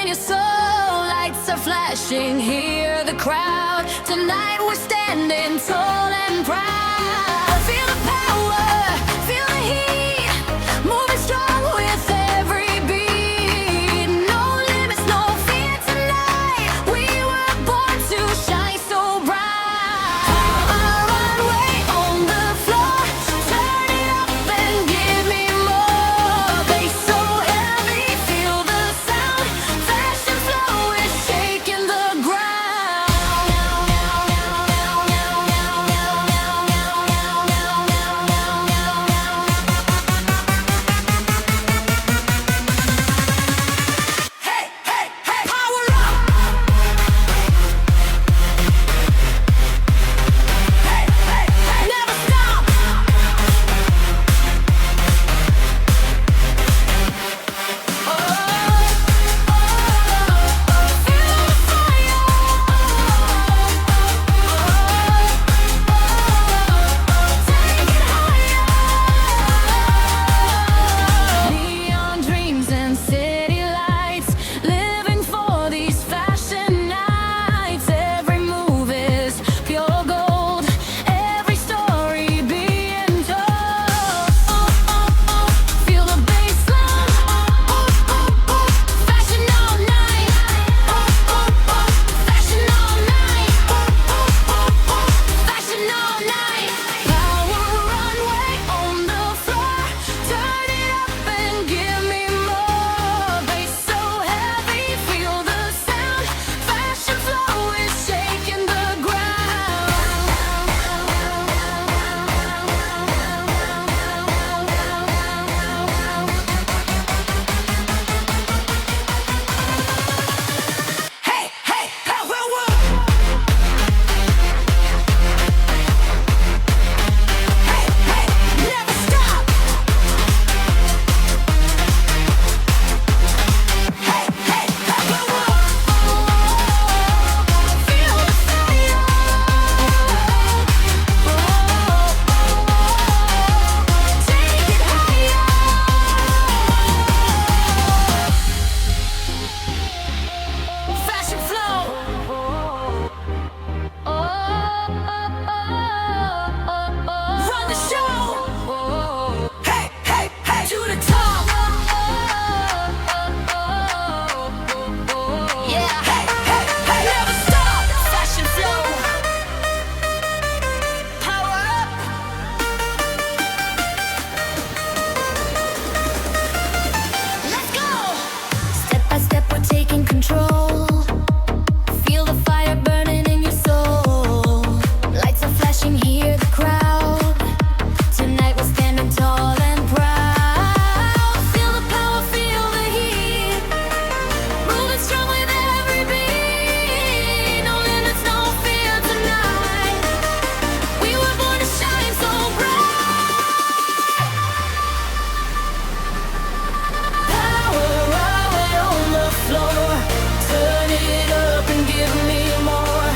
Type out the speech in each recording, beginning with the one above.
in your soul. Lights are flashing, hear the crowd. Tonight we're standing tall and proud. Feel the power, feel the heat, moving strong with every beat. No limits, no fear tonight. We were born to shine so bright. Our runway on the floor, turn it up and give me more. Bass so heavy, feel the sound. Fashion flow is shaking the ground. Hey, hey, hey, power up! Hey, hey, hey, never stop! Oh, feel the fire! Take it higher! Neon dreams and city lights, living for these fashion nights. Every move is pure gold, every story being told. Feel the bassline, fashion all night, fashion all night, fashion all night. Power runway on the floor, turn it up and give me more. Bass so heavy, feel the sound. Fashion flow is shaking the ground. Hey, hey, power up! Hey, hey, never stop! Hey, hey, power up! Feel the fire! Take it higher! Fashion flow! Run the show! Hey, hey, hey! To the top! Yeah! Hey, hey, hey! Never stop! Fashion flow! Power up! Let's go! Step by step, we're taking control. Feel the fire burning in your soul. Lights are flashing, hear the crowd. Tonight we're standing tall and proud. Feel the power, feel the heat, moving strong with every beat. No limits, no fear tonight. We were born to shine so bright. Power runway on the floor, turn it up and give me more.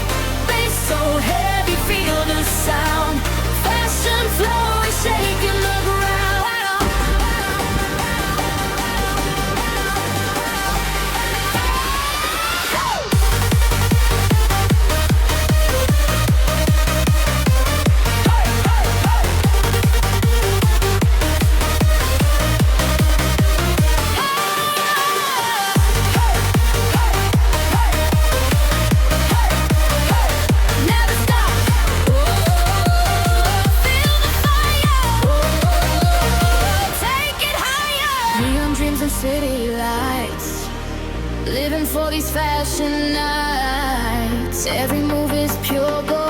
Bass so heavy, feel the sound. Fashion flow is shaking the ground. Never stop. Feel the fire. Take it higher. Neon dreams and city lights, living for these fashion nights. Every move is pure gold.